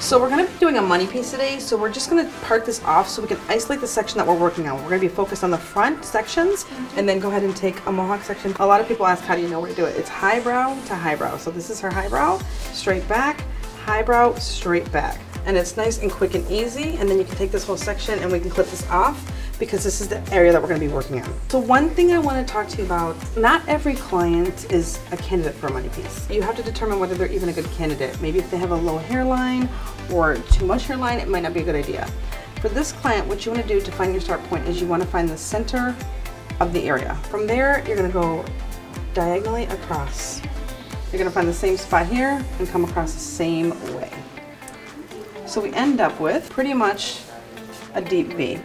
So we're going to be doing a money piece today, so we're just going to part this off so we can isolate the section that we're working on. We're going to be focused on the front sections and then go ahead and take a mohawk section. A lot of people ask, how do you know where to do it? It's highbrow to highbrow. So this is her highbrow, straight back, highbrow, straight back. And it's nice and quick and easy, and then you can take this whole section and we can clip this off because this is the area that we're going to be working on. So one thing I want to talk to you about, not every client is a candidate for a money piece. You have to determine whether they're even a good candidate. Maybe if they have a low hairline or too much hairline, it might not be a good idea. For this client, what you want to do to find your start point is you want to find the center of the area. From there, you're going to go diagonally across. You're going to find the same spot here and come across the same way. So we end up with pretty much a deep V.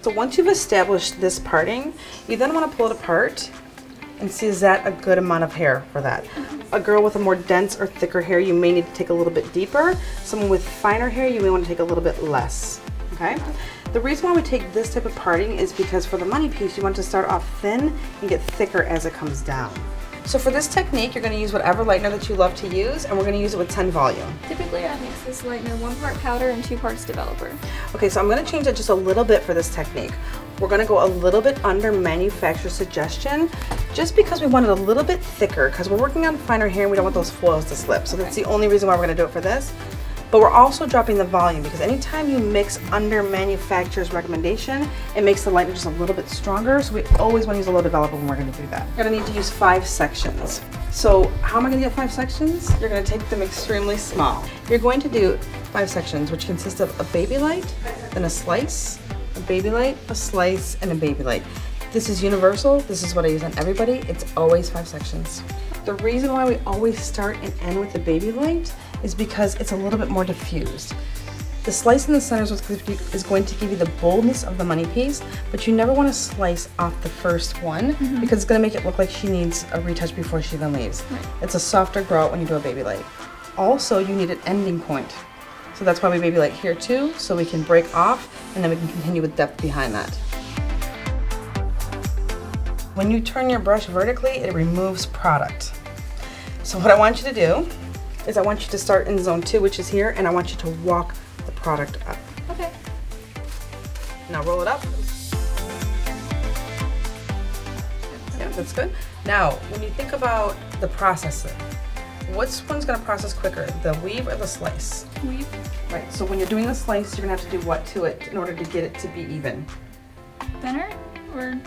So once you've established this parting, you then want to pull it apart and see, is that a good amount of hair for that? A girl with a more dense or thicker hair, you may need to take a little bit deeper. Someone with finer hair, you may want to take a little bit less, okay? The reason why we take this type of parting is because for the money piece, you want to start off thin and get thicker as it comes down. So for this technique, you're going to use whatever lightener that you love to use, and we're going to use it with 10 volume. Typically, I mix this lightener 1 part powder and 2 parts developer. Okay, so I'm going to change it just a little bit for this technique. We're going to go a little bit under manufacturer's suggestion, just because we want it a little bit thicker, because we're working on finer hair and we don't want those foils to slip. So that's the only reason why we're going to do it for this. But we're also dropping the volume, because anytime you mix under manufacturer's recommendation, it makes the lightener just a little bit stronger. So we always want to use a low developer when we're going to do that. You're going to need to use 5 sections. So how am I going to get 5 sections? You're going to take them extremely small. You're going to do 5 sections, which consist of a baby light, then a slice, a baby light, a slice, and a baby light. This is universal. This is what I use on everybody. It's always 5 sections. The reason why we always start and end with the baby light is because it's a little bit more diffused. The slice in the center is going to give you the boldness of the money piece, but you never want to slice off the first one because it's going to make it look like she needs a retouch before she even leaves. It's a softer grow out when you do a baby light. Also, you need an ending point. So that's why we baby light here too, so we can break off and then we can continue with depth behind that. When you turn your brush vertically, it removes product. So what I want you to do is I want you to start in zone 2, which is here, and I want you to walk the product up. Okay. Now roll it up. Yeah, that's good. Now, when you think about the processing, which one's gonna process quicker, the weave or the slice? Weave. Right, so when you're doing the slice, you're gonna have to do what to it in order to get it to be even? Thinner, or?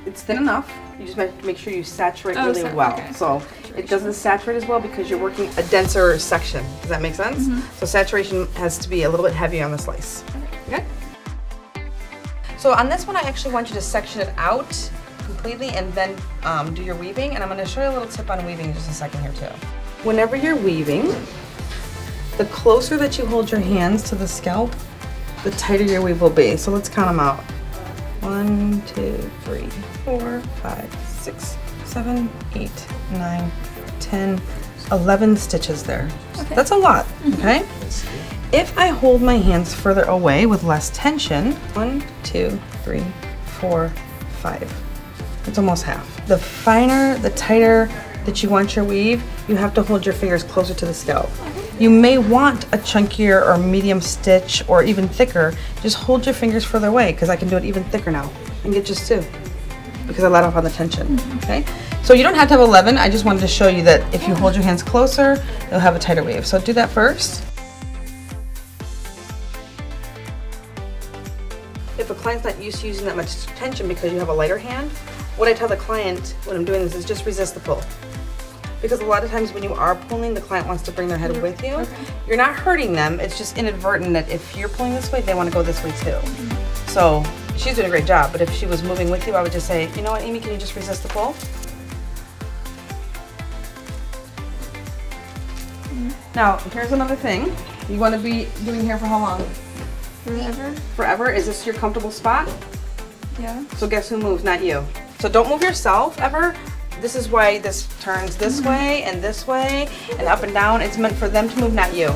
It's thin enough. You just have to make sure you saturate really well. Okay. So it doesn't saturate as well because you're working a denser section. Does that make sense? So saturation has to be a little bit heavier on the slice. Okay? So on this one, I actually want you to section it out completely and then do your weaving. And I'm going to show you a little tip on weaving in just a second here too. Whenever you're weaving, the closer that you hold your hands to the scalp, the tighter your weave will be. So let's count them out. 1, 2, 3, 4, 5, 6, 7, 8, 9, 10, 11 stitches there. Okay. That's a lot, okay? If I hold my hands further away with less tension, 1, 2, 3, 4, 5. It's almost half. The finer, the tighter that you want your weave, you have to hold your fingers closer to the scalp. You may want a chunkier or medium stitch or even thicker. Just hold your fingers further away because I can do it even thicker now and get just 2 because I let off on the tension, okay? So you don't have to have 11. I just wanted to show you that if you hold your hands closer, you'll have a tighter weave. So do that first. If a client's not used to using that much tension because you have a lighter hand, what I tell the client when I'm doing this is just resist the pull. Because a lot of times when you are pulling, the client wants to bring their head with you. Okay. You're not hurting them, it's just inadvertent that if you're pulling this way, they want to go this way too. So she's doing a great job, but if she was moving with you, I would just say, you know what, Amy, can you just resist the pull? Now, here's another thing. You want to be doing hair for how long? Forever. Forever? Is this your comfortable spot? Yeah. So guess who moves, not you. So don't move yourself ever. This is why this turns this way and up and down. It's meant for them to move, not you.